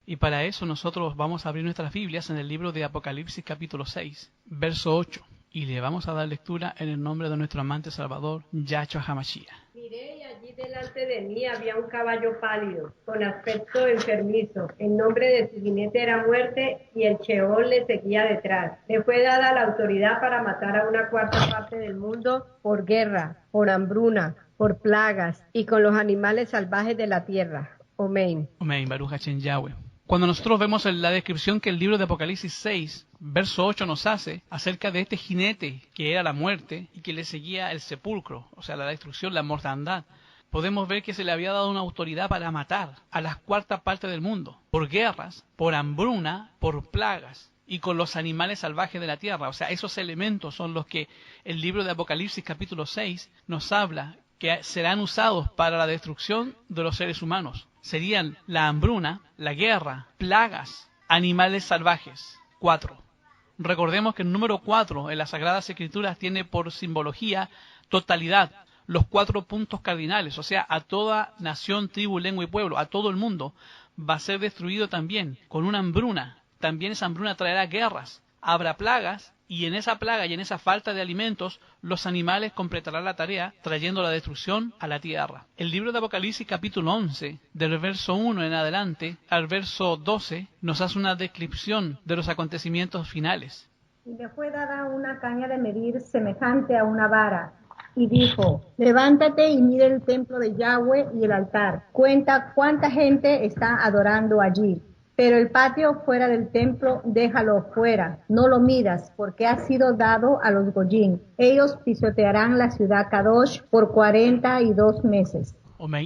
Y para eso nosotros vamos a abrir nuestras Biblias en el libro de Apocalipsis capítulo 6, verso 8. Y le vamos a dar lectura en el nombre de nuestro amante Salvador, Yahshua HaMashiach. Miré y allí delante de mí había un caballo pálido, con aspecto enfermizo. El nombre de su jinete era Muerte, y el Sheol le seguía detrás. Le fue dada la autoridad para matar a una cuarta parte del mundo por guerra, por hambruna, por plagas y con los animales salvajes de la tierra. Amén. Amén, Baruch Hashem Yahweh. Cuando nosotros vemos en la descripción que el libro de Apocalipsis 6, verso 8 nos hace acerca de este jinete que era la muerte y que le seguía el sepulcro, o sea, la destrucción, la mortandad, podemos ver que se le había dado una autoridad para matar a las cuartas partes del mundo, por guerras, por hambruna, por plagas y con los animales salvajes de la tierra. O sea, esos elementos son los que el libro de Apocalipsis capítulo 6 nos habla que serán usados para la destrucción de los seres humanos. Serían la hambruna, la guerra, plagas, animales salvajes. 4. Recordemos que el número 4 en las Sagradas Escrituras tiene por simbología totalidad, los 4 puntos cardinales, o sea, a toda nación, tribu, lengua y pueblo, a todo el mundo, va a ser destruido también con una hambruna. También esa hambruna traerá guerras, habrá plagas, y en esa plaga y en esa falta de alimentos, los animales completarán la tarea, trayendo la destrucción a la tierra. El libro de Apocalipsis capítulo 11, del verso 1 en adelante al verso 12, nos hace una descripción de los acontecimientos finales. Y le fue dada una caña de medir semejante a una vara, y dijo: levántate y mide el templo de Yahweh y el altar. Cuenta cuánta gente está adorando allí. Pero el patio fuera del templo, déjalo fuera, no lo midas, porque ha sido dado a los Goyim. Ellos pisotearán la ciudad Kadosh por 42 meses.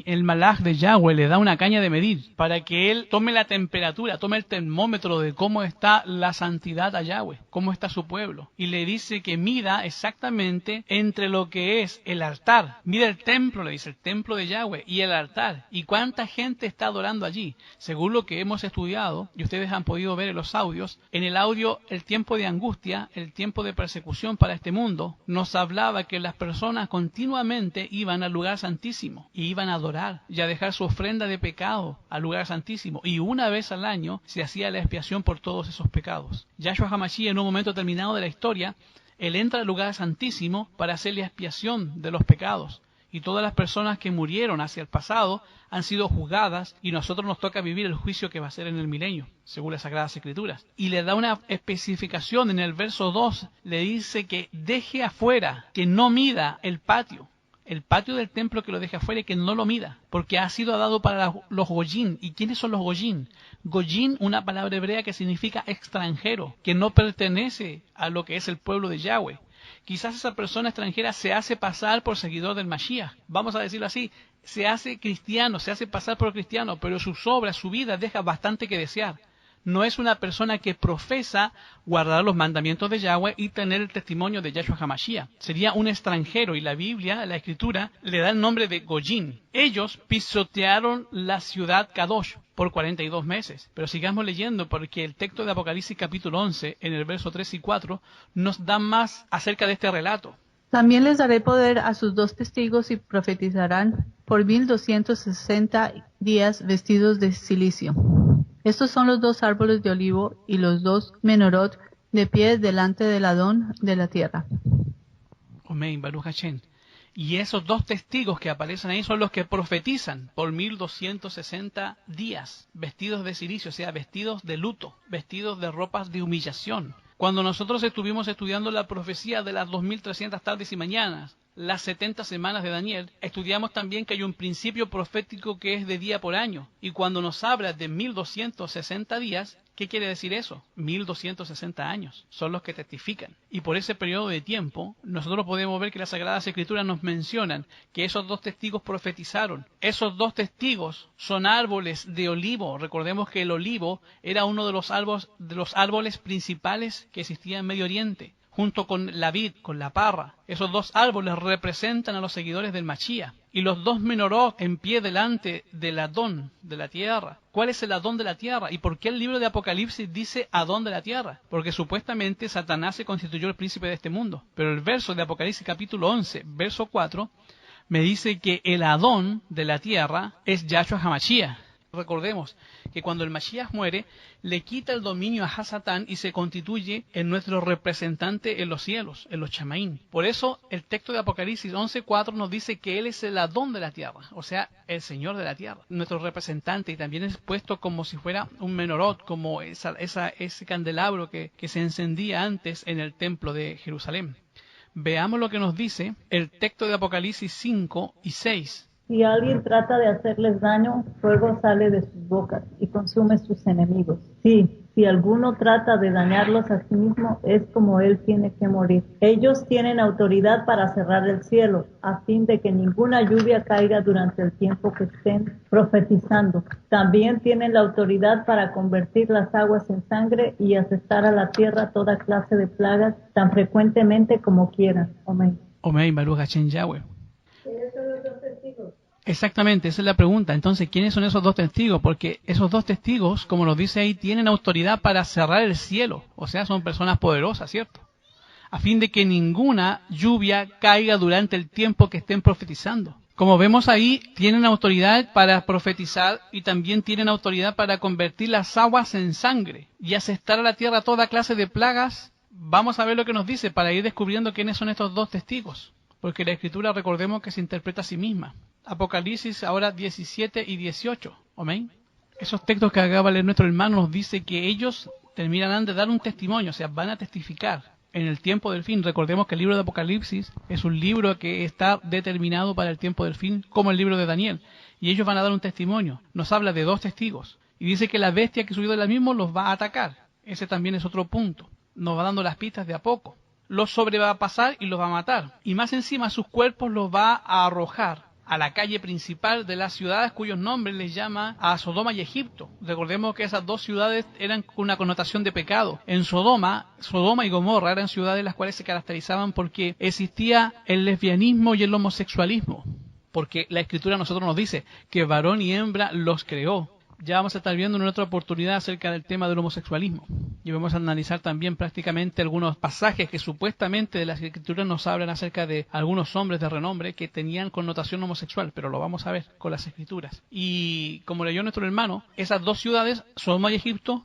El malaj de Yahweh le da una caña de medir para que él tome la temperatura, tome el termómetro de cómo está la santidad a Yahweh, cómo está su pueblo. Y le dice que mida exactamente entre lo que es el altar. Mira el templo, le dice, el templo de Yahweh y el altar. Y cuánta gente está adorando allí. Según lo que hemos estudiado, y ustedes han podido ver en los audios, en el audio el tiempo de angustia, el tiempo de persecución para este mundo, nos hablaba que las personas continuamente iban al lugar santísimo y iban a adorar y a dejar su ofrenda de pecado al lugar santísimo, y una vez al año se hacía la expiación por todos esos pecados. Yahshua HaMashiach, en un momento determinado de la historia, él entra al lugar santísimo para hacer la expiación de los pecados, y todas las personas que murieron hacia el pasado han sido juzgadas, y nosotros nos toca vivir el juicio que va a ser en el milenio, según las Sagradas Escrituras. Y le da una especificación en el verso 2, le dice que deje afuera, que no mida el patio del templo, que lo deje afuera y que no lo mida, porque ha sido dado para los Goyim. ¿Y quiénes son los Goyim? Goyim, una palabra hebrea que significa extranjero, que no pertenece a lo que es el pueblo de Yahweh. Quizás esa persona extranjera se hace pasar por seguidor del Mashiach, vamos a decirlo así, se hace cristiano, se hace pasar por cristiano, pero sus obras, su vida deja bastante que desear. No es una persona que profesa guardar los mandamientos de Yahweh y tener el testimonio de Yahshua HaMashiach. Sería un extranjero, y la Biblia, la Escritura, le da el nombre de Goyim. Ellos pisotearon la ciudad Kadosh por 42 meses. Pero sigamos leyendo, porque el texto de Apocalipsis capítulo 11, en el verso 3 y 4, nos da más acerca de este relato. También les daré poder a sus 2 testigos y profetizarán por 1260 días vestidos de silicio. Estos son los 2 árboles de olivo y los 2 menorot de pie delante del Adón de la tierra. Amén, Baruch Hashem. Y esos 2 testigos que aparecen ahí son los que profetizan por 1260 días, vestidos de silicio, o sea, vestidos de luto, vestidos de ropas de humillación. Cuando nosotros estuvimos estudiando la profecía de las 2300 tardes y mañanas, las 70 semanas de Daniel, estudiamos también que hay un principio profético que es de día por año. Y cuando nos habla de 1260 días, ¿qué quiere decir eso? 1260 años son los que testifican. Y por ese periodo de tiempo, nosotros podemos ver que las Sagradas Escrituras nos mencionan que esos 2 testigos profetizaron. Esos 2 testigos son árboles de olivo. Recordemos que el olivo era uno de los árboles principales que existía en Medio Oriente, junto con la vid, con la parra. Esos 2 árboles representan a los seguidores del Mashiach. Y los 2 menorot en pie delante del Adón de la tierra. ¿Cuál es el Adón de la tierra? ¿Y por qué el libro de Apocalipsis dice Adón de la tierra? Porque supuestamente Satanás se constituyó el príncipe de este mundo. Pero el verso de Apocalipsis capítulo 11, verso 4, me dice que el Adón de la tierra es Yahshua HaMashiach. Recordemos que cuando el Mashiach muere, le quita el dominio a Satán y se constituye en nuestro representante en los cielos, en los chamaín. Por eso el texto de Apocalipsis 11:4 nos dice que Él es el Adón de la tierra, o sea, el Señor de la tierra, nuestro representante, y también es puesto como si fuera un menorot, como ese candelabro que se encendía antes en el templo de Jerusalén. Veamos lo que nos dice el texto de Apocalipsis 5 y 6. Si alguien trata de hacerles daño, fuego sale de sus bocas y consume sus enemigos. Sí, si alguno trata de dañarlos a sí mismo, es como él tiene que morir. Ellos tienen autoridad para cerrar el cielo, a fin de que ninguna lluvia caiga durante el tiempo que estén profetizando. También tienen la autoridad para convertir las aguas en sangre y asestar a la tierra toda clase de plagas tan frecuentemente como quieran. Amén. Amén, Baruch Hashem Yahweh. ¿Quiénes son los dos testigos? Exactamente, esa es la pregunta. Entonces, ¿quiénes son esos dos testigos? Porque esos dos testigos, como nos dice ahí, tienen autoridad para cerrar el cielo. O sea, son personas poderosas, ¿cierto? A fin de que ninguna lluvia caiga durante el tiempo que estén profetizando. Como vemos ahí, tienen autoridad para profetizar y también tienen autoridad para convertir las aguas en sangre y asestar a la tierra toda clase de plagas. Vamos a ver lo que nos dice para ir descubriendo quiénes son estos dos testigos. Porque la Escritura, recordemos que se interpreta a sí misma. Apocalipsis ahora 17 y 18. Amén. Esos textos que acaba de leer nuestro hermano nos dice que ellos terminarán de dar un testimonio, o sea, van a testificar en el tiempo del fin. Recordemos que el libro de Apocalipsis es un libro que está determinado para el tiempo del fin, como el libro de Daniel. Y ellos van a dar un testimonio. Nos habla de dos testigos. Y dice que la bestia que subió del mismo los va a atacar. Ese también es otro punto. Nos va dando las pistas de a poco. Los sobre va a pasar y los va a matar. Y más encima sus cuerpos los va a arrojar a la calle principal de las ciudades cuyos nombres les llama a Sodoma y Egipto. Recordemos que esas dos ciudades eran con una connotación de pecado. En Sodoma y Gomorra eran ciudades las cuales se caracterizaban porque existía el lesbianismo y el homosexualismo. Porque la Escritura a nosotros nos dice que varón y hembra los creó. Ya vamos a estar viendo en otra oportunidad acerca del tema del homosexualismo. Y vamos a analizar también prácticamente algunos pasajes que supuestamente de las Escrituras nos hablan acerca de algunos hombres de renombre que tenían connotación homosexual, pero lo vamos a ver con las Escrituras. Y como leyó nuestro hermano, esas dos ciudades, Sodoma y Egipto,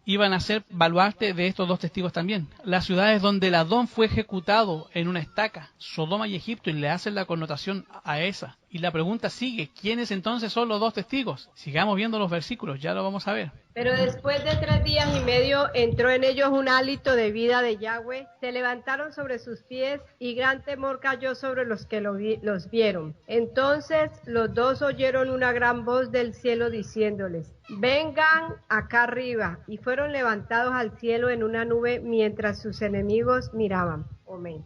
iban a ser baluarte de estos dos testigos también. Las ciudades donde el Adón fue ejecutado en una estaca, Sodoma y Egipto, y le hacen la connotación a esa. Y la pregunta sigue, ¿quiénes entonces son los dos testigos? Sigamos viendo los versículos, ya lo vamos a ver. Pero después de 3 días y medio entró en ellos un hálito de vida de Yahweh, se levantaron sobre sus pies y gran temor cayó sobre los que los vieron. Entonces los dos oyeron una gran voz del cielo diciéndoles, vengan acá arriba, y fueron levantados al cielo en una nube mientras sus enemigos miraban. Amén.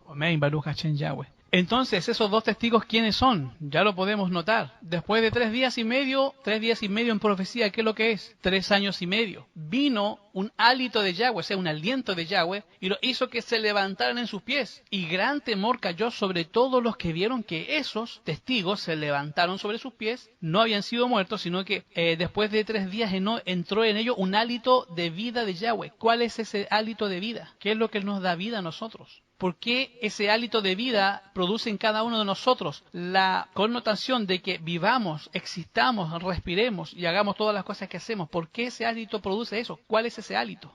Amén, Baruch Hashem Yahweh. Entonces, esos dos testigos, ¿quiénes son? Ya lo podemos notar. Después de 3 días y medio en profecía, ¿qué es lo que es? 3 años y medio. Vino un hálito de Yahweh, o sea, un aliento de Yahweh, y lo hizo que se levantaran en sus pies. Y gran temor cayó sobre todos los que vieron que esos testigos se levantaron sobre sus pies. No habían sido muertos, sino que después de 3 días entró en ellos un hálito de vida de Yahweh. ¿Cuál es ese hálito de vida? ¿Qué es lo que nos da vida a nosotros? ¿Por qué ese hálito de vida produce en cada uno de nosotros la connotación de que vivamos, existamos, respiremos y hagamos todas las cosas que hacemos? ¿Por qué ese hálito produce eso? ¿Cuál es ese hálito?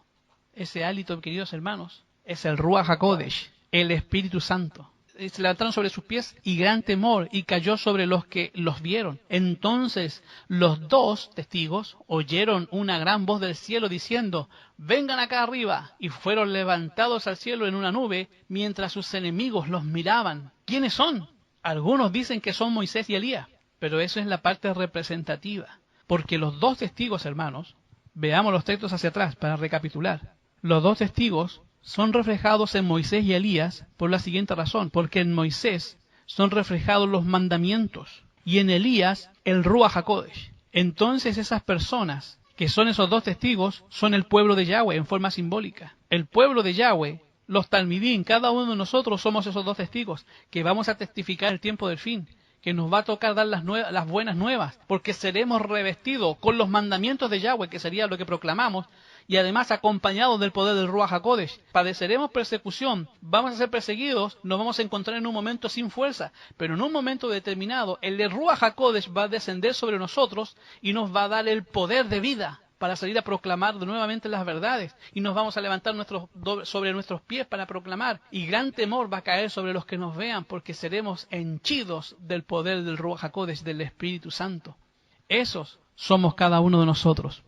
Ese hálito, queridos hermanos, es el Ruach HaKodesh, el Espíritu Santo. Se levantaron sobre sus pies y gran temor y cayó sobre los que los vieron. Entonces los dos testigos oyeron una gran voz del cielo diciendo, vengan acá arriba, y fueron levantados al cielo en una nube mientras sus enemigos los miraban. ¿Quiénes son? Algunos dicen que son Moisés y Elías, pero eso es la parte representativa, porque los dos testigos, hermanos, veamos los textos hacia atrás para recapitular. Los dos testigos son reflejados en Moisés y Elías por la siguiente razón, porque en Moisés son reflejados los mandamientos y en Elías el Ruach HaKodesh. Entonces esas personas que son esos dos testigos son el pueblo de Yahweh en forma simbólica. El pueblo de Yahweh, los Talmidim, cada uno de nosotros somos esos dos testigos que vamos a testificar el tiempo del fin, que nos va a tocar dar las buenas nuevas, porque seremos revestidos con los mandamientos de Yahweh, que sería lo que proclamamos, y además acompañados del poder del Ruach HaKodesh. Padeceremos persecución, vamos a ser perseguidos, nos vamos a encontrar en un momento sin fuerza, pero en un momento determinado el de Ruach HaKodesh va a descender sobre nosotros y nos va a dar el poder de vida para salir a proclamar nuevamente las verdades, y nos vamos a levantar sobre nuestros pies para proclamar, y gran temor va a caer sobre los que nos vean, porque seremos henchidos del poder del Ruach HaKodesh, del Espíritu Santo. Esos somos cada uno de nosotros.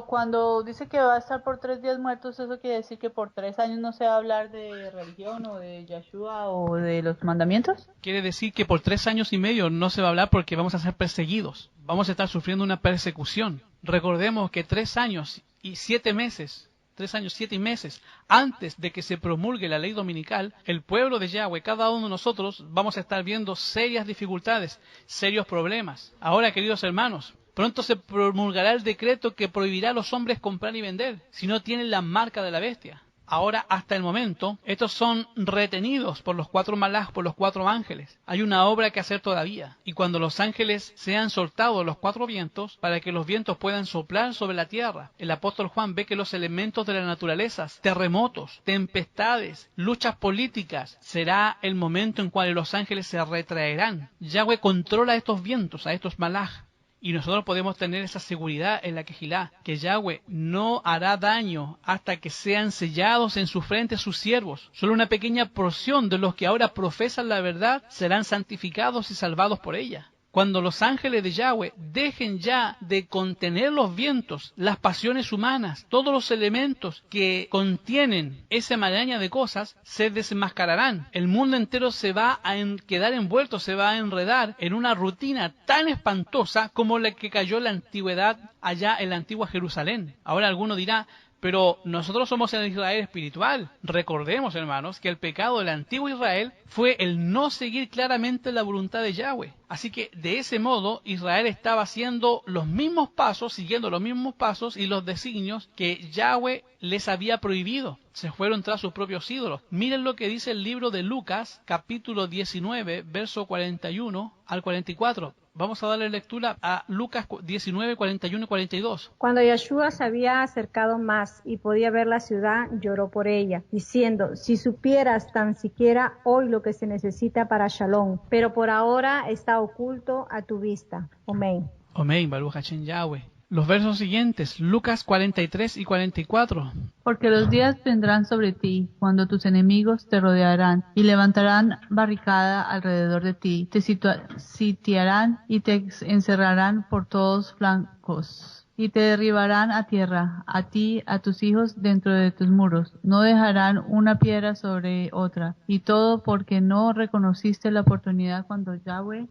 Cuando dice que va a estar por 3 días muertos, ¿eso quiere decir que por 3 años no se va a hablar de religión o de Yahshua o de los mandamientos? Quiere decir que por 3 años y medio no se va a hablar porque vamos a ser perseguidos. Vamos a estar sufriendo una persecución. Recordemos que 3 años y 7 meses, 3 años, 7 meses, antes de que se promulgue la ley dominical, el pueblo de Yahweh, cada uno de nosotros, vamos a estar viendo serias dificultades, serios problemas. Ahora, queridos hermanos, pronto se promulgará el decreto que prohibirá a los hombres comprar y vender si no tienen la marca de la bestia. Ahora, hasta el momento, estos son retenidos por los 4 malaj, por los 4 ángeles. Hay una obra que hacer todavía. Y cuando los ángeles sean soltados los 4 vientos, para que los vientos puedan soplar sobre la tierra, el apóstol Juan ve que los elementos de la naturaleza, terremotos, tempestades, luchas políticas, será el momento en cual los ángeles se retraerán. Yahweh controla estos vientos, a estos malaj. Y nosotros podemos tener esa seguridad en la Kejilá, que Yahweh no hará daño hasta que sean sellados en su frente sus siervos. Solo una pequeña porción de los que ahora profesan la verdad serán santificados y salvados por ella. Cuando los ángeles de Yahweh dejen ya de contener los vientos, las pasiones humanas, todos los elementos que contienen esa maraña de cosas, se desenmascararán. El mundo entero se va a quedar envuelto, se va a enredar en una rutina tan espantosa como la que cayó en la antigüedad allá en la antigua Jerusalén. Ahora alguno dirá: pero nosotros somos el Israel espiritual. Recordemos, hermanos, que el pecado del antiguo Israel fue el no seguir claramente la voluntad de Yahweh. Así que, de ese modo, Israel estaba haciendo los mismos pasos, siguiendo los mismos pasos y los designios que Yahweh les había prohibido. Se fueron tras sus propios ídolos. Miren lo que dice el libro de Lucas, capítulo 19, verso 41 al 44. Vamos a darle lectura a Lucas 19, 41 y 42. Cuando Yahshua se había acercado más y podía ver la ciudad, lloró por ella, diciendo: si supieras tan siquiera hoy lo que se necesita para Shalom, pero por ahora está oculto a tu vista. Amén. Amén, Baruch Hashem Yahweh. Los versos siguientes, Lucas 43 y 44. Porque los días vendrán sobre ti, cuando tus enemigos te rodearán y levantarán barricada alrededor de ti, te sitiarán y te encerrarán por todos flancos, y te derribarán a tierra, a ti, a tus hijos dentro de tus muros. No dejarán una piedra sobre otra, y todo porque no reconociste la oportunidad cuando Yahweh...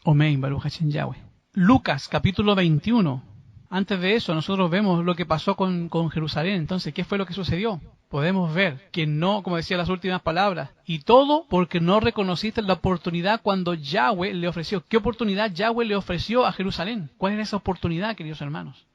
Amén, Baruch Hashem Yahweh. Lucas capítulo 21. Antes de eso, nosotros vemos lo que pasó con Jerusalén. Entonces, ¿qué fue lo que sucedió? Podemos ver que no, como decía las últimas palabras, y todo porque no reconociste la oportunidad cuando Yahweh le ofreció. ¿Qué oportunidad Yahweh le ofreció a Jerusalén? ¿Cuál era esa oportunidad, queridos hermanos?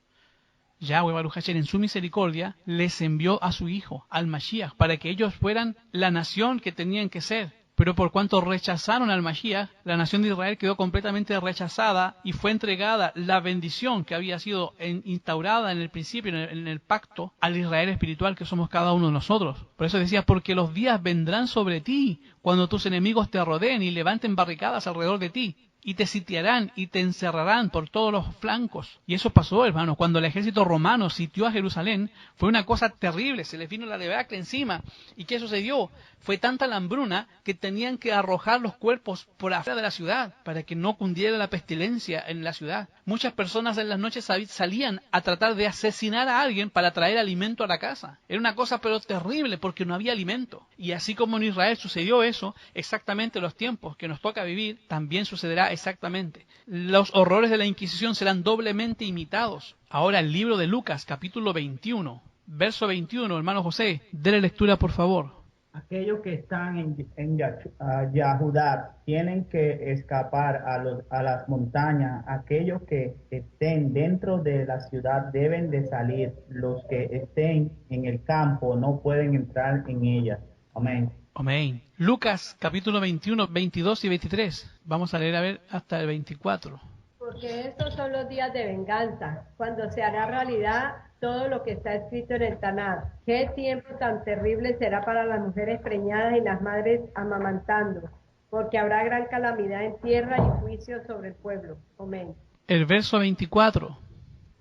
Yahweh Baruch Hashem, en su misericordia, les envió a su Hijo, al Mashiach, para que ellos fueran la nación que tenían que ser. Pero por cuanto rechazaron al Mashiach, la nación de Israel quedó completamente rechazada y fue entregada la bendición que había sido instaurada en el principio, en el pacto, al Israel espiritual que somos cada uno de nosotros. Por eso decía: porque los días vendrán sobre ti cuando tus enemigos te rodeen y levanten barricadas alrededor de ti, y te sitiarán y te encerrarán por todos los flancos. Y eso pasó, hermanos, cuando el ejército romano sitió a Jerusalén. Fue una cosa terrible, se les vino la debacle encima. ¿Y qué sucedió? Fue tanta la hambruna que tenían que arrojar los cuerpos por afuera de la ciudad para que no cundiera la pestilencia en la ciudad. Muchas personas en las noches salían a tratar de asesinar a alguien para traer alimento a la casa. Era una cosa pero terrible porque no había alimento. Y así como en Israel sucedió eso, exactamente los tiempos que nos toca vivir, también sucederá exactamente. Los horrores de la Inquisición serán doblemente imitados. Ahora el libro de Lucas, capítulo 21, verso 21, hermano José, déle lectura por favor. Aquellos que están en Yahudá tienen que escapar a las montañas. Aquellos que estén dentro de la ciudad deben de salir. Los que estén en el campo no pueden entrar en ella. Amén. Amén. Lucas capítulo 21, 22 y 23. Vamos a leer a ver hasta el 24. Porque estos son los días de venganza, cuando se hará realidad todo lo que está escrito en el Tanaj. Qué tiempo tan terrible será para las mujeres preñadas y las madres amamantando, porque habrá gran calamidad en tierra y juicio sobre el pueblo. Amén. El verso 24.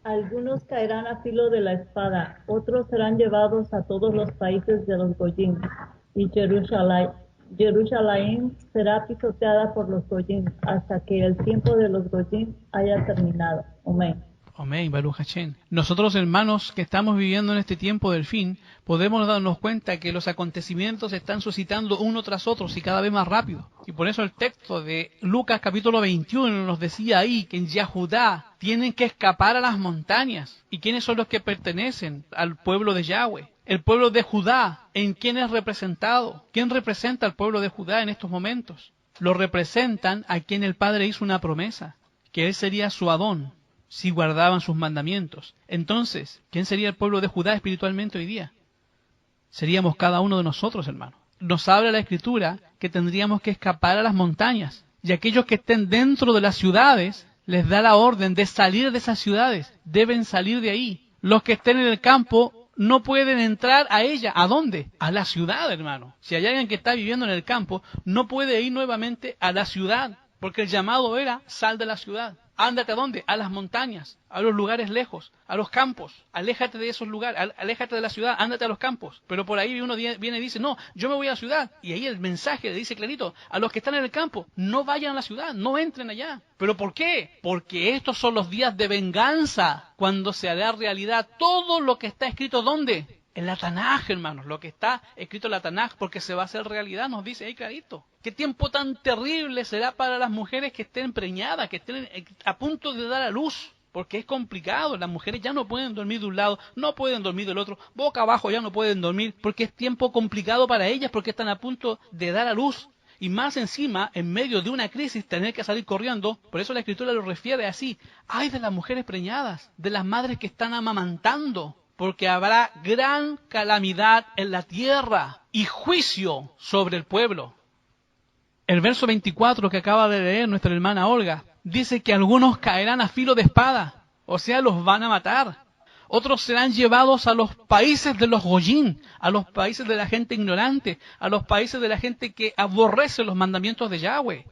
Algunos caerán a filo de la espada, otros serán llevados a todos los países de los Goyim, y Jerusalén será pisoteada por los Goyim, hasta que el tiempo de los Goyim haya terminado. Amén. Amén, Baruch Hashem. Nosotros, hermanos, que estamos viviendo en este tiempo del fin, podemos darnos cuenta que los acontecimientos se están suscitando uno tras otro y cada vez más rápido. Y por eso el texto de Lucas capítulo 21 nos decía ahí que en Yahudá tienen que escapar a las montañas. ¿Y quiénes son los que pertenecen al pueblo de Yahweh? El pueblo de Judá, ¿en quién es representado? ¿Quién representa al pueblo de Judá en estos momentos? Lo representan a quien el Padre hizo una promesa, que él sería su Adón, si guardaban sus mandamientos. Entonces, ¿quién sería el pueblo de Judá espiritualmente hoy día? Seríamos cada uno de nosotros, hermano. Nos habla la Escritura que tendríamos que escapar a las montañas, y aquellos que estén dentro de las ciudades, les da la orden de salir de esas ciudades, deben salir de ahí. Los que estén en el campo no pueden entrar a ella. ¿A dónde? A la ciudad, hermano. Si hay alguien que está viviendo en el campo, no puede ir nuevamente a la ciudad, porque el llamado era, sal de la ciudad. Ándate ¿a dónde? A las montañas, a los lugares lejos, a los campos. Aléjate de esos lugares, aléjate de la ciudad, ándate a los campos. Pero por ahí uno viene y dice, no, yo me voy a la ciudad. Y ahí el mensaje le dice clarito, a los que están en el campo, no vayan a la ciudad, no entren allá. ¿Pero por qué? Porque estos son los días de venganza, cuando se hará realidad todo lo que está escrito, ¿dónde? En la Tanaj, hermanos, lo que está escrito en la Tanaj, porque se va a hacer realidad, nos dice ahí clarito. ¿Qué tiempo tan terrible será para las mujeres que estén preñadas, que estén a punto de dar a luz? Porque es complicado, las mujeres ya no pueden dormir de un lado, no pueden dormir del otro, boca abajo ya no pueden dormir, porque es tiempo complicado para ellas, porque están a punto de dar a luz. Y más encima, en medio de una crisis, tener que salir corriendo. Por eso la Escritura lo refiere así. ¡Ay de las mujeres preñadas, de las madres que están amamantando! Porque habrá gran calamidad en la tierra y juicio sobre el pueblo. El verso 24 que acaba de leer nuestra hermana Olga, dice que algunos caerán a filo de espada, o sea, los van a matar. Otros serán llevados a los países de los Goyim, a los países de la gente ignorante, a los países de la gente que aborrece los mandamientos de Yahweh.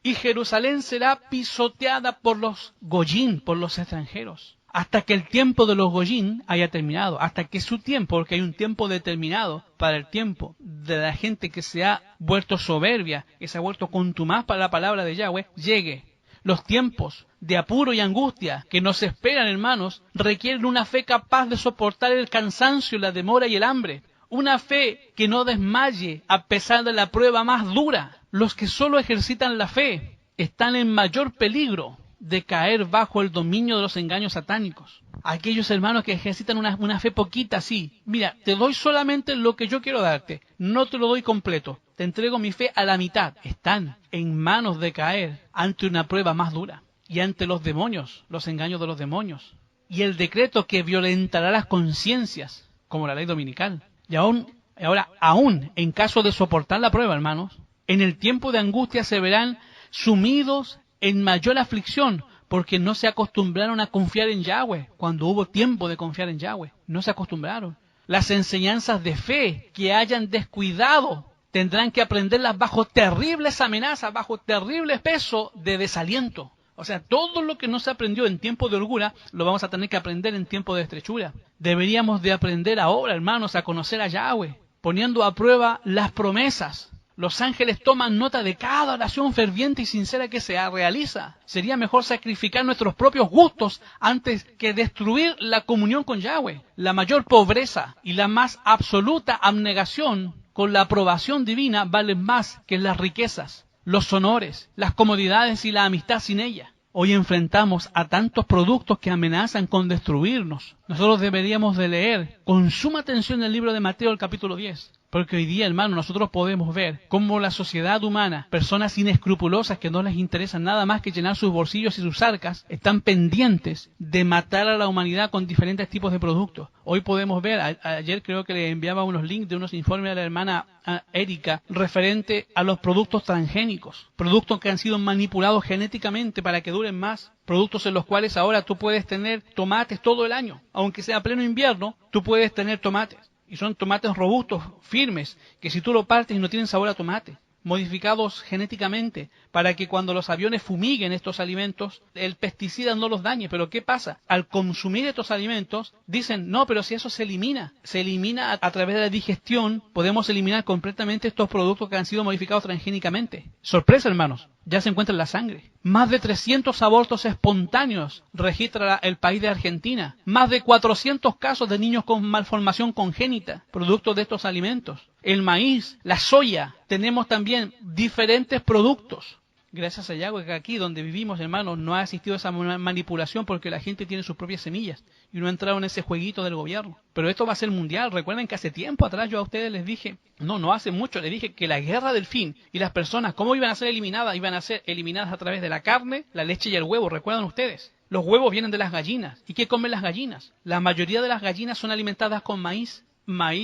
Y Jerusalén será pisoteada por los Goyim, por los extranjeros. Hasta que el tiempo de los Goyim haya terminado, hasta que su tiempo, porque hay un tiempo determinado para el tiempo de la gente que se ha vuelto soberbia, que se ha vuelto contumaz para la palabra de Yahweh, llegue. Los tiempos de apuro y angustia que nos esperan, hermanos, requieren una fe capaz de soportar el cansancio, la demora y el hambre. Una fe que no desmaye a pesar de la prueba más dura. Los que solo ejercitan la fe están en mayor peligro de caer bajo el dominio de los engaños satánicos. Aquellos hermanos que ejercitan una fe poquita, sí. Mira, te doy solamente lo que yo quiero darte. No te lo doy completo. Te entrego mi fe a la mitad. Están en manos de caer ante una prueba más dura. Y ante los demonios, los engaños de los demonios. Y el decreto que violentará las conciencias, como la ley dominical. Y ahora, aún en caso de soportar la prueba, hermanos, en el tiempo de angustia se verán sumidos en mayor aflicción, porque no se acostumbraron a confiar en Yahweh. Cuando hubo tiempo de confiar en Yahweh, no se acostumbraron. Las enseñanzas de fe que hayan descuidado tendrán que aprenderlas bajo terribles amenazas, bajo terrible peso de desaliento. O sea, todo lo que no se aprendió en tiempo de holgura, lo vamos a tener que aprender en tiempo de estrechura. Deberíamos de aprender ahora, hermanos, a conocer a Yahweh, poniendo a prueba las promesas. Los ángeles toman nota de cada oración ferviente y sincera que se realiza. Sería mejor sacrificar nuestros propios gustos antes que destruir la comunión con Yahweh. La mayor pobreza y la más absoluta abnegación con la aprobación divina valen más que las riquezas, los honores, las comodidades y la amistad sin ella. Hoy enfrentamos a tantos productos que amenazan con destruirnos. Nosotros deberíamos de leer con suma atención el libro de Mateo, el capítulo 10. Porque hoy día, hermano, nosotros podemos ver cómo la sociedad humana, personas inescrupulosas que no les interesan nada más que llenar sus bolsillos y sus arcas, están pendientes de matar a la humanidad con diferentes tipos de productos. Hoy podemos ver, ayer creo que le enviaba unos links de unos informes a la hermana Erika referente a los productos transgénicos, productos que han sido manipulados genéticamente para que duren más, productos en los cuales ahora tú puedes tener tomates todo el año, aunque sea pleno invierno, tú puedes tener tomates. Y son tomates robustos, firmes, que si tú lo partes y no tienen sabor a tomate, modificados genéticamente para que cuando los aviones fumiguen estos alimentos, el pesticida no los dañe. Pero ¿qué pasa? Al consumir estos alimentos, dicen, no, pero si eso se elimina a través de la digestión, podemos eliminar completamente estos productos que han sido modificados transgénicamente. Sorpresa, hermanos, ya se encuentra en la sangre. Más de 300 abortos espontáneos registra el país de Argentina. Más de 400 casos de niños con malformación congénita, producto de estos alimentos. El maíz, la soya, tenemos también diferentes productos. Gracias a Yahweh, que aquí donde vivimos, hermanos, no ha existido esa manipulación porque la gente tiene sus propias semillas y no ha entrado en ese jueguito del gobierno. Pero esto va a ser mundial. Recuerden que hace tiempo atrás yo a ustedes les dije, no hace mucho, les dije que la guerra del fin y las personas, ¿cómo iban a ser eliminadas? Iban a ser eliminadas a través de la carne, la leche y el huevo. ¿Recuerdan ustedes? Los huevos vienen de las gallinas. ¿Y qué comen las gallinas? La mayoría de las gallinas son alimentadas con maíz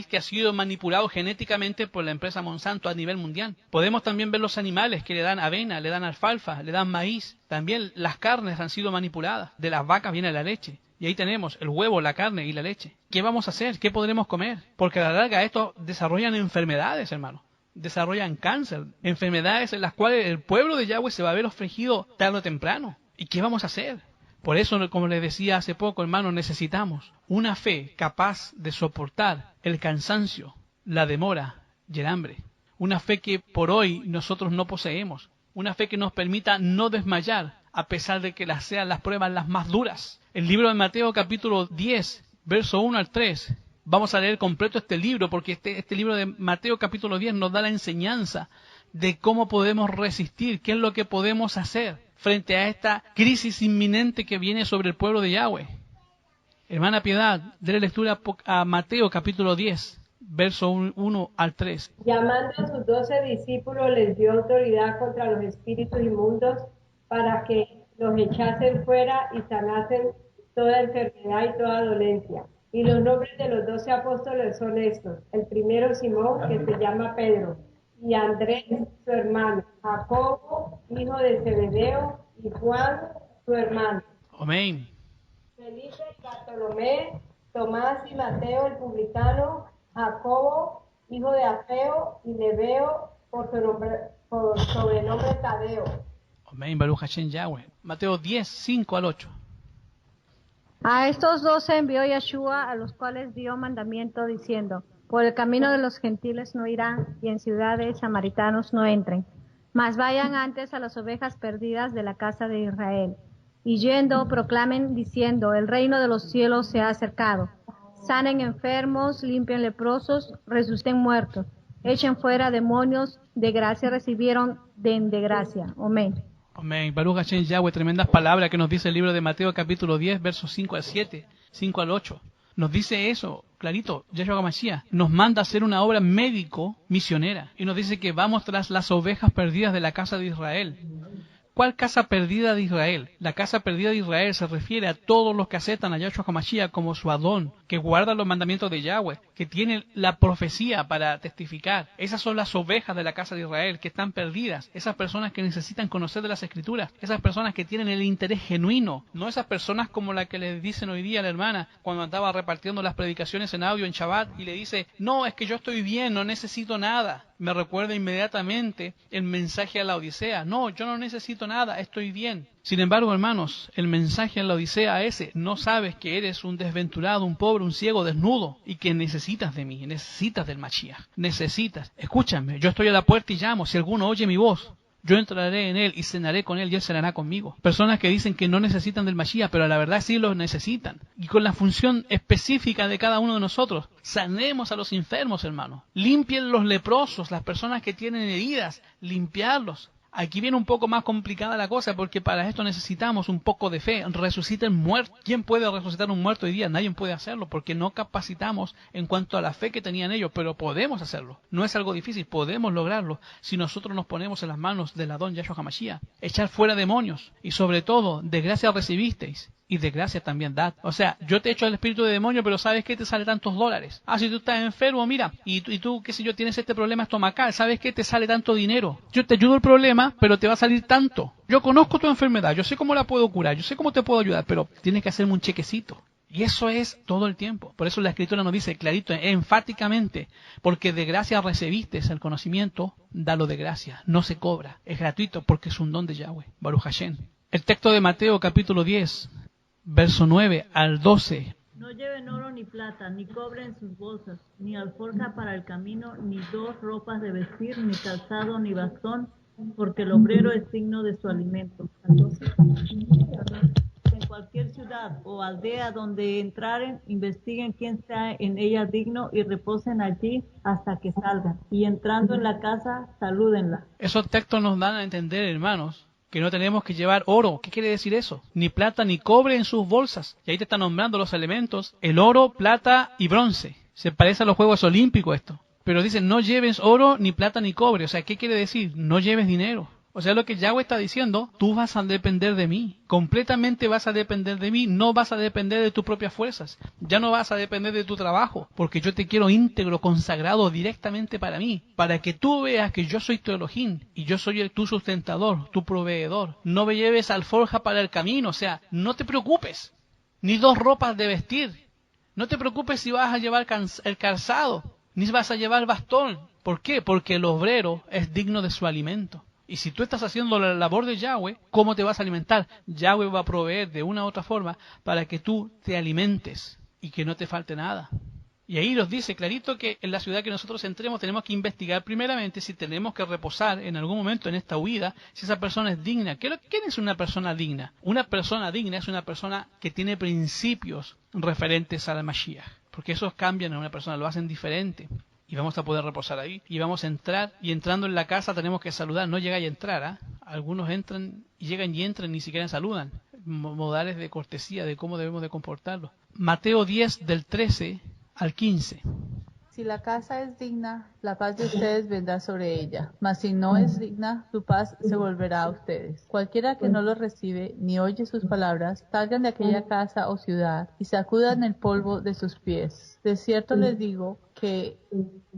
que ha sido manipulado genéticamente por la empresa Monsanto a nivel mundial. Podemos también ver los animales que le dan avena, le dan alfalfa, le dan maíz. También las carnes han sido manipuladas. De las vacas viene la leche. Y ahí tenemos el huevo, la carne y la leche. ¿Qué vamos a hacer? ¿Qué podremos comer? Porque a la larga esto desarrollan enfermedades, hermano. Desarrollan cáncer. Enfermedades en las cuales el pueblo de Yahweh se va a ver ofrecido tarde o temprano. ¿Y qué vamos a hacer? Por eso, como les decía hace poco, hermano, necesitamos una fe capaz de soportar el cansancio, la demora y el hambre. Una fe que por hoy nosotros no poseemos. Una fe que nos permita no desmayar, a pesar de que sean las pruebas las más duras. El libro de Mateo capítulo 10, verso 1 al 3. Vamos a leer completo este libro, porque este libro de Mateo capítulo 10 nos da la enseñanza de cómo podemos resistir, qué es lo que podemos hacer frente a esta crisis inminente que viene sobre el pueblo de Yahweh. Hermana Piedad, déle lectura a Mateo capítulo 10, verso 1 al 3. Llamando a sus 12 discípulos, les dio autoridad contra los espíritus inmundos para que los echasen fuera y sanasen toda enfermedad y toda dolencia. Y los nombres de los 12 apóstoles son estos: el primero Simón, que se llama Pedro, y Andrés, su hermano, Jacobo, hijo de Zebedeo, y Juan, su hermano. Amén. Felipe, Bartolomé, Tomás y Mateo, el publicano, Jacobo, hijo de Alfeo, y Lebeo, por sobrenombre Tadeo. Amén, Baruch Hashem Yahweh. Mateo 10, 5 al 8. A estos 12 envió Yeshua, a los cuales dio mandamiento diciendo: por el camino de los gentiles no irán, y en ciudades samaritanos no entren, mas vayan antes a las ovejas perdidas de la casa de Israel. Y yendo, proclamen diciendo: el reino de los cielos se ha acercado. Sanen enfermos, limpien leprosos, resuciten muertos, echen fuera demonios, de gracia recibieron, den de gracia. Amén. Amén. Baruch Hashem Yahweh, tremendas palabras que nos dice el libro de Mateo capítulo 10, versos 5 al 7, 5 al 8. Nos dice eso, clarito, Yahshua HaMashiach nos manda a hacer una obra médico misionera y nos dice que vamos tras las ovejas perdidas de la casa de Israel. ¿Cuál casa perdida de Israel? La casa perdida de Israel se refiere a todos los que aceptan a Yahshua HaMashiach como su Adón, que guardan los mandamientos de Yahweh, que tienen la profecía para testificar. Esas son las ovejas de la casa de Israel, que están perdidas. Esas personas que necesitan conocer de las Escrituras. Esas personas que tienen el interés genuino. No esas personas como la que le dicen hoy día a la hermana cuando andaba repartiendo las predicaciones en audio en Shabbat y le dice: no, es que yo estoy bien, no necesito nada. Me recuerda inmediatamente el mensaje a la Odisea. No, yo no necesito nada, estoy bien. Sin embargo, hermanos, el mensaje a la Odisea ese: no sabes que eres un desventurado, un pobre, un ciego, desnudo, y que necesitas de mí, necesitas del Mashiach, necesitas. Escúchame, yo estoy a la puerta y llamo. Si alguno oye mi voz, yo entraré en él y cenaré con él y él cenará conmigo. Personas que dicen que no necesitan del Mashiach, pero la verdad sí lo necesitan. Y con la función específica de cada uno de nosotros, sanemos a los enfermos, hermanos. Limpien los leprosos, las personas que tienen heridas, limpiarlos. Aquí viene un poco más complicada la cosa, porque para esto necesitamos un poco de fe. Resuciten muertos. ¿Quién puede resucitar un muerto hoy día? Nadie puede hacerlo, porque no capacitamos en cuanto a la fe que tenían ellos, pero podemos hacerlo. No es algo difícil, podemos lograrlo si nosotros nos ponemos en las manos del Adón Yahshua HaMashiach. Echar fuera demonios, y sobre todo, de gracia recibisteis, y de gracia también dad. O sea, yo te echo el espíritu de demonio, pero ¿sabes qué? Te sale tantos dólares. Ah, si tú estás enfermo, mira, y tú, qué sé yo, tienes este problema estomacal, ¿sabes qué? Te sale tanto dinero. Yo te ayudo el problema, pero te va a salir tanto. Yo conozco tu enfermedad, yo sé cómo la puedo curar, yo sé cómo te puedo ayudar, pero tienes que hacerme un chequecito. Y eso es todo el tiempo. Por eso la Escritura nos dice clarito, enfáticamente, porque de gracia recibiste el conocimiento, dalo de gracia, no se cobra. Es gratuito porque es un don de Yahweh. Baruch Hashem. El texto de Mateo capítulo 10, verso 9 al 12. No lleven oro ni plata, ni cobre en sus bolsas, ni alforja para el camino, ni 2 ropas de vestir, ni calzado, ni bastón, porque el obrero es digno de su alimento. En cualquier ciudad o aldea donde entraren, investiguen quién sea en ella digno y reposen allí hasta que salgan. Y entrando en la casa, salúdenla. Esos textos nos dan a entender, hermanos, que no tenemos que llevar oro. ¿Qué quiere decir eso? Ni plata ni cobre en sus bolsas. Y ahí te están nombrando los elementos: el oro, plata y bronce. Se parece a los Juegos Olímpicos esto. Pero dicen, no lleves oro, ni plata, ni cobre. O sea, ¿qué quiere decir? No lleves dinero. O sea, lo que Yahweh está diciendo, tú vas a depender de mí. Completamente vas a depender de mí. No vas a depender de tus propias fuerzas. Ya no vas a depender de tu trabajo. Porque yo te quiero íntegro, consagrado directamente para mí. Para que tú veas que yo soy tu Elohim. Y yo soy tu sustentador, tu proveedor. No me lleves alforja para el camino. O sea, no te preocupes. Ni 2 ropas de vestir. No te preocupes si vas a llevar el calzado. Ni si vas a llevar bastón. ¿Por qué? Porque el obrero es digno de su alimento. Y si tú estás haciendo la labor de Yahweh, ¿cómo te vas a alimentar? Yahweh va a proveer de una u otra forma para que tú te alimentes y que no te falte nada. Y ahí nos dice clarito que en la ciudad que nosotros entremos tenemos que investigar primeramente si tenemos que reposar en algún momento en esta huida, si esa persona es digna. ¿Quién es una persona digna? Una persona digna es una persona que tiene principios referentes a la Mashiach, porque esos cambian a una persona, lo hacen diferente. Y vamos a poder reposar ahí. Y vamos a entrar. Y entrando en la casa tenemos que saludar. No llegar y entrar. ¿eh? Algunos entran y llegan y entran, ni siquiera saludan. Modales de cortesía, de cómo debemos de comportarlos. Mateo 10, del 13 al 15. Si la casa es digna, la paz de ustedes vendrá sobre ella. Mas si no es digna, su paz se volverá a ustedes. Cualquiera que no los recibe ni oye sus palabras, salgan de aquella casa o ciudad y sacudan el polvo de sus pies. De cierto les digo que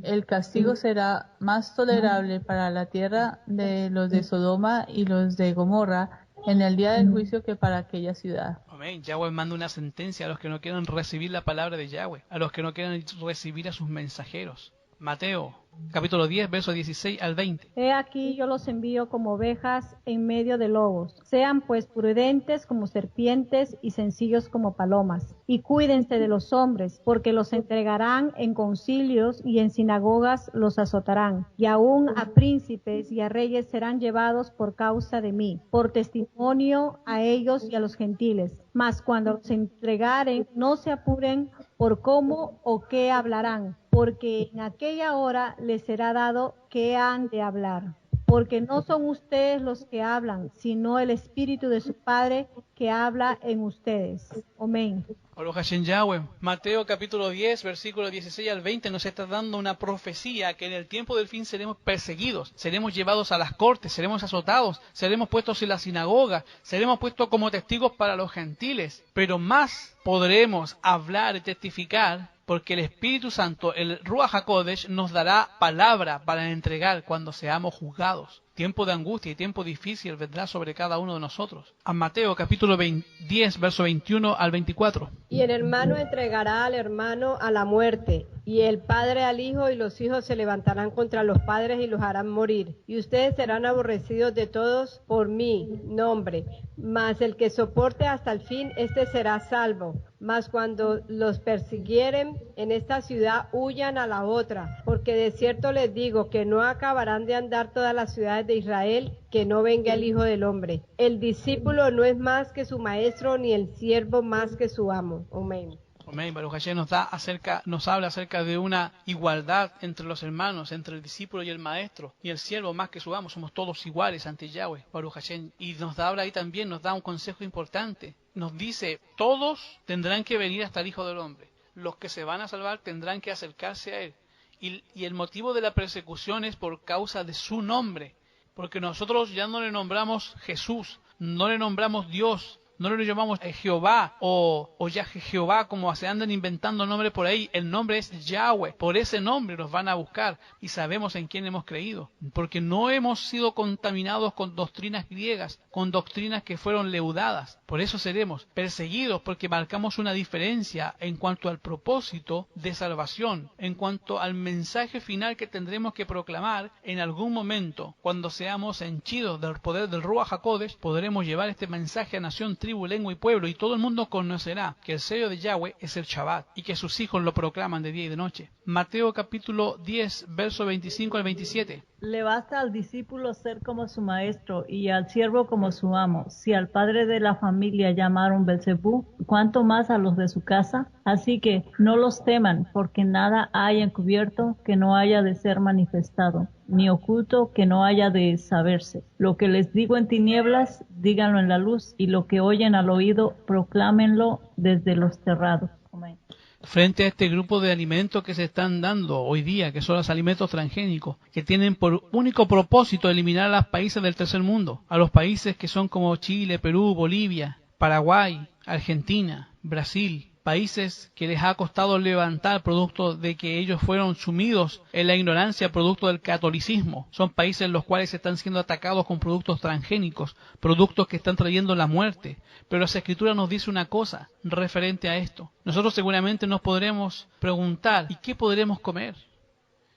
el castigo será más tolerable para la tierra de los de Sodoma y los de Gomorra en el día del juicio que para aquella ciudad. Amén. Yahweh manda una sentencia a los que no quieran recibir la palabra de Yahweh, a los que no quieran recibir a sus mensajeros. Mateo, capítulo 10, versos 16 al 20. He aquí yo los envío como ovejas en medio de lobos. Sean pues prudentes como serpientes y sencillos como palomas. Y cuídense de los hombres, porque los entregarán en concilios y en sinagogas los azotarán. Y aún a príncipes y a reyes serán llevados por causa de mí, por testimonio a ellos y a los gentiles. Mas cuando los entregaren, no se apuren por cómo o qué hablarán, porque en aquella hora les será dado qué han de hablar. Porque no son ustedes los que hablan, sino el Espíritu de su Padre que habla en ustedes. Amén. Baruch Hashem Yahweh. Mateo capítulo 10, versículo 16 al 20 nos está dando una profecía que en el tiempo del fin seremos perseguidos, seremos llevados a las cortes, seremos azotados, seremos puestos en la sinagoga, seremos puestos como testigos para los gentiles, pero más podremos hablar y testificar porque el Espíritu Santo, el Ruach HaKodesh, nos dará palabra para entregar cuando seamos juzgados. Tiempo de angustia y tiempo difícil vendrá sobre cada uno de nosotros. A Mateo capítulo 10, verso 21 al 24. Y el hermano entregará al hermano a la muerte, y el padre al hijo, y los hijos se levantarán contra los padres y los harán morir. Y ustedes serán aborrecidos de todos por mi nombre. Mas el que soporte hasta el fin, este será salvo. Mas cuando los persiguieren en esta ciudad, huyan a la otra, porque de cierto les digo que no acabarán de andar todas las ciudades de Israel, que no venga el Hijo del Hombre. El discípulo no es más que su maestro, ni el siervo más que su amo. Amén. Amén. Baruch Hashem nos habla acerca de una igualdad entre los hermanos, entre el discípulo y el maestro, y el siervo más que su amo. Somos todos iguales ante Yahweh, Baruch Hashem. Y habla ahí también, nos da un consejo importante. Nos dice, todos tendrán que venir hasta el Hijo del Hombre. Los que se van a salvar tendrán que acercarse a Él. Y el motivo de la persecución es por causa de su nombre. Porque nosotros ya no le nombramos Jesús, no le nombramos Dios, no le llamamos Jehová o Jehová, como se andan inventando nombres por ahí. El nombre es Yahweh. Por ese nombre nos van a buscar y sabemos en quién hemos creído. Porque no hemos sido contaminados con doctrinas griegas, con doctrinas que fueron leudadas. Por eso seremos perseguidos, porque marcamos una diferencia en cuanto al propósito de salvación, en cuanto al mensaje final que tendremos que proclamar en algún momento. Cuando seamos henchidos del poder del Ruach HaKodesh, podremos llevar este mensaje a nación, tribu, lengua y pueblo, y todo el mundo conocerá que el sello de Yahweh es el Shabbat, y que sus hijos lo proclaman de día y de noche. Mateo capítulo 10, verso 25 al 27. Le basta al discípulo ser como su maestro y al siervo como su amo. Si al padre de la familia llamaron Belzebú, ¿cuánto más a los de su casa? Así que no los teman, porque nada hay encubierto que no haya de ser manifestado, ni oculto que no haya de saberse. Lo que les digo en tinieblas, díganlo en la luz, y lo que oyen al oído, proclámenlo desde los terrados. Amén. Frente a este grupo de alimentos que se están dando hoy día, que son los alimentos transgénicos, que tienen por único propósito eliminar a los países del tercer mundo, a los países que son como Chile, Perú, Bolivia, Paraguay, Argentina, Brasil, países que les ha costado levantar producto de que ellos fueron sumidos en la ignorancia producto del catolicismo. Son países en los cuales están siendo atacados con productos transgénicos, productos que están trayendo la muerte. Pero la Escritura nos dice una cosa referente a esto. Nosotros seguramente nos podremos preguntar, ¿y qué podremos comer?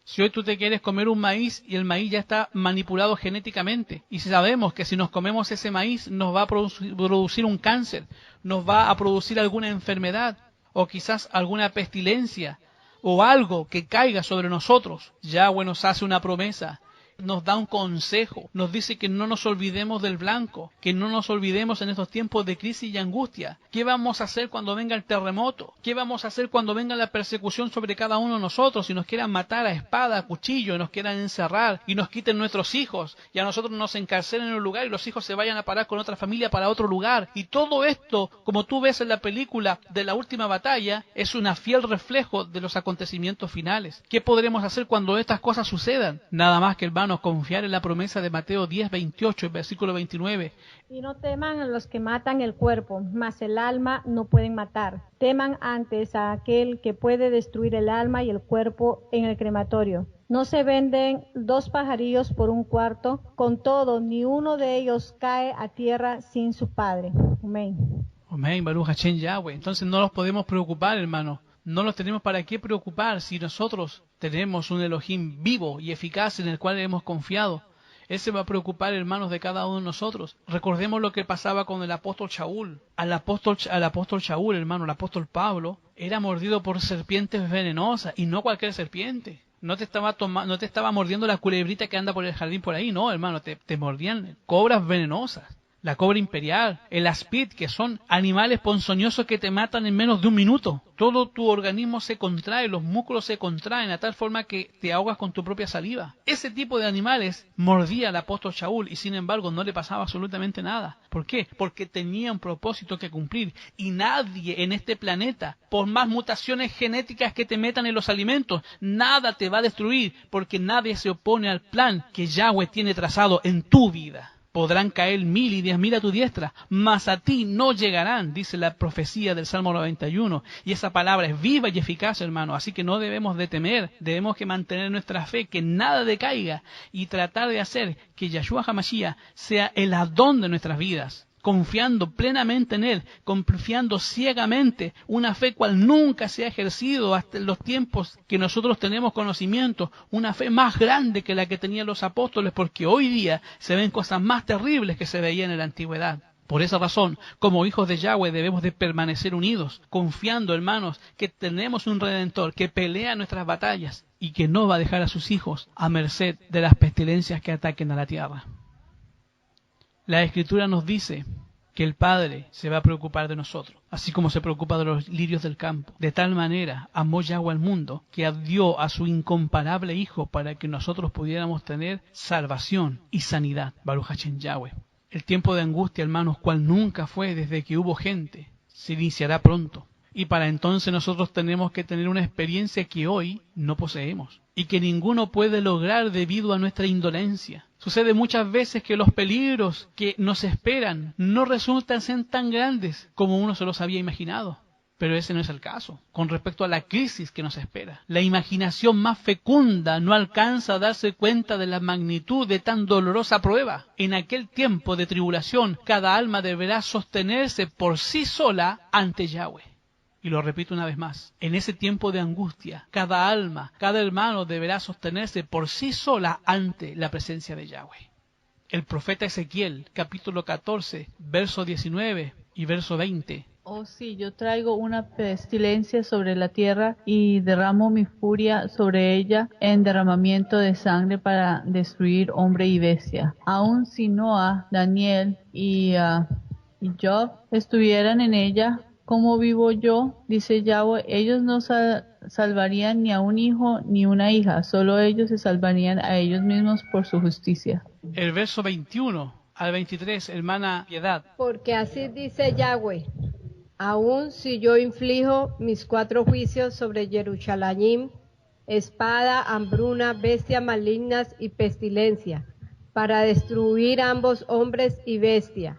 Si hoy tú te quieres comer un maíz y el maíz ya está manipulado genéticamente, y si sabemos que si nos comemos ese maíz nos va a producir un cáncer, nos va a producir alguna enfermedad o quizás alguna pestilencia o algo que caiga sobre nosotros, Yahweh nos hace una promesa, nos da un consejo, nos dice que no nos olvidemos del blanco, que no nos olvidemos en estos tiempos de crisis y angustia. ¿Qué vamos a hacer cuando venga el terremoto? ¿Qué vamos a hacer cuando venga la persecución sobre cada uno de nosotros? Si nos quieran matar a espada, a cuchillo, nos quieran encerrar y nos quiten nuestros hijos y a nosotros nos encarcelen en un lugar y los hijos se vayan a parar con otra familia para otro lugar. Y todo esto, como tú ves en la película de la última batalla, es una fiel reflejo de los acontecimientos finales. ¿Qué podremos hacer cuando estas cosas sucedan? Nada más que el confiar en la promesa de Mateo 10, 28, versículo 29. Y no teman a los que matan el cuerpo, mas el alma no pueden matar. Teman antes a aquel que puede destruir el alma y el cuerpo en el crematorio. No se venden 2 pajarillos por un cuarto, con todo, ni uno de ellos cae a tierra sin su padre. Amén. Amén, Baruch Hashem Yahweh. Entonces no nos podemos preocupar, hermano. No nos tenemos para qué preocupar si nosotros tenemos un Elohim vivo y eficaz en el cual hemos confiado. Él se va a preocupar, hermanos, de cada uno de nosotros. Recordemos lo que pasaba con el apóstol Shaul. Al apóstol Shaul, hermano, el apóstol Pablo, era mordido por serpientes venenosas, y no cualquier serpiente. No te estaba mordiendo la culebrita que anda por el jardín por ahí, no, hermano, te mordían cobras venenosas. La cobra imperial, el aspid, que son animales ponzoñosos que te matan en menos de un minuto. Todo tu organismo se contrae, los músculos se contraen a tal forma que te ahogas con tu propia saliva. Ese tipo de animales mordía al apóstol Shaul y sin embargo no le pasaba absolutamente nada. ¿Por qué? Porque tenía un propósito que cumplir y nadie en este planeta, por más mutaciones genéticas que te metan en los alimentos, nada te va a destruir porque nadie se opone al plan que Yahweh tiene trazado en tu vida. Podrán caer 1000 y 10.000 a tu diestra, mas a ti no llegarán, dice la profecía del Salmo 91. Y esa palabra es viva y eficaz, hermano. Así que no debemos de temer, debemos que mantener nuestra fe, que nada decaiga y tratar de hacer que Yahshua HaMashiach sea el Adón de nuestras vidas. Confiando plenamente en Él, confiando ciegamente, una fe cual nunca se ha ejercido hasta en los tiempos que nosotros tenemos conocimiento, una fe más grande que la que tenían los apóstoles, porque hoy día se ven cosas más terribles que se veían en la antigüedad. Por esa razón, como hijos de Yahweh debemos de permanecer unidos, confiando, hermanos, que tenemos un Redentor que pelea nuestras batallas y que no va a dejar a sus hijos a merced de las pestilencias que ataquen a la tierra. La Escritura nos dice que el Padre se va a preocupar de nosotros. así como se preocupa de los lirios del campo. De tal manera amó Yahweh al mundo, que dio a su incomparable Hijo para que nosotros pudiéramos tener salvación y sanidad. Baruch Hashem Yahweh. El tiempo de angustia, hermanos, cual nunca fue desde que hubo gente, se iniciará pronto. Y para entonces nosotros tenemos que tener una experiencia que hoy no poseemos y que ninguno puede lograr debido a nuestra indolencia. Sucede muchas veces que los peligros que nos esperan no resultan ser tan grandes como uno se los había imaginado. Pero ese no es el caso. Con respecto a la crisis que nos espera, la imaginación más fecunda no alcanza a darse cuenta de la magnitud de tan dolorosa prueba. En aquel tiempo de tribulación, cada alma deberá sostenerse por sí sola ante Yahweh. Y lo repito una vez más, en ese tiempo de angustia, cada alma, cada hermano deberá sostenerse por sí sola ante la presencia de Yahweh. El profeta Ezequiel, capítulo 14, verso 19 y verso 20. Oh sí, yo traigo una pestilencia sobre la tierra y derramo mi furia sobre ella en derramamiento de sangre para destruir hombre y bestia. Aun si Noah, Daniel y Job estuvieran en ella, como vivo yo, dice Yahweh, ellos no salvarían ni a un hijo ni una hija, solo ellos se salvarían a ellos mismos por su justicia. El verso 21 al 23, hermana Piedad. Porque así dice Yahweh, aun si yo inflijo mis 4 juicios sobre Jerusalén, espada, hambruna, bestias malignas y pestilencia, para destruir ambos hombres y bestia.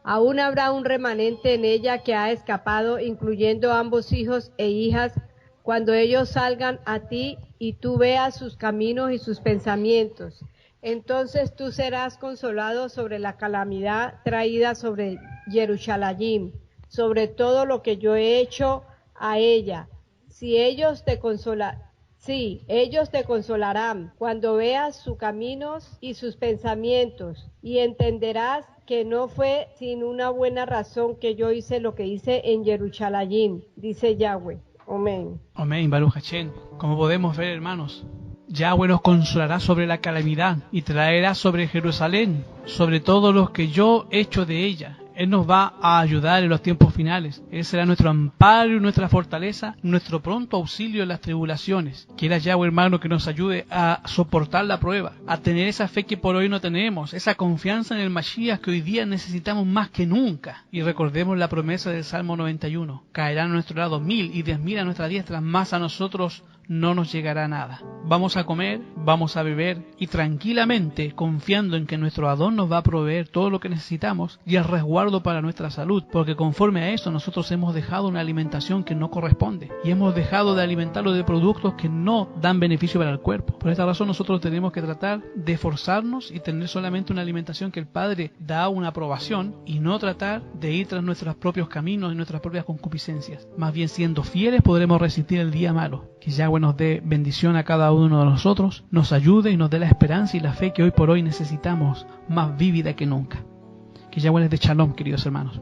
Aún habrá un remanente en ella que ha escapado, incluyendo ambos hijos e hijas, cuando ellos salgan a ti y tú veas sus caminos y sus pensamientos. Entonces tú serás consolado sobre la calamidad traída sobre Jerusalén, sobre todo lo que yo he hecho a ella. Ellos te consolarán cuando veas sus caminos y sus pensamientos, y entenderás que no fue sin una buena razón que yo hice lo que hice en Jerusalén, dice Yahweh. Amén. Amén, Baruch Hashem. Como podemos ver, hermanos, Yahweh nos consolará sobre la calamidad y traerá sobre Jerusalén, sobre todos los que yo he hecho de ella. Él nos va a ayudar en los tiempos finales. Él será nuestro amparo y nuestra fortaleza, nuestro pronto auxilio en las tribulaciones. Quiera Yahweh, hermano, que nos ayude a soportar la prueba, a tener esa fe que por hoy no tenemos, esa confianza en el Mashiach que hoy día necesitamos más que nunca. Y recordemos la promesa del Salmo 91. Caerán a nuestro lado 1000 y 10.000 a nuestra diestra, más a nosotros no nos llegará nada. Vamos a comer, vamos a beber y tranquilamente, confiando en que nuestro Adón nos va a proveer todo lo que necesitamos y el resguardo para nuestra salud, porque conforme a eso nosotros hemos dejado una alimentación que no corresponde y hemos dejado de alimentarlo de productos que no dan beneficio para el cuerpo. Por esta razón nosotros tenemos que tratar de esforzarnos y tener solamente una alimentación que el Padre da una aprobación y no tratar de ir tras nuestros propios caminos y nuestras propias concupiscencias. Más bien, siendo fieles podremos resistir el día malo. Que Yahweh nos dé bendición a cada uno de nosotros, nos ayude y nos dé la esperanza y la fe que hoy por hoy necesitamos más vívida que nunca. Que Yahweh les dé shalom, queridos hermanos.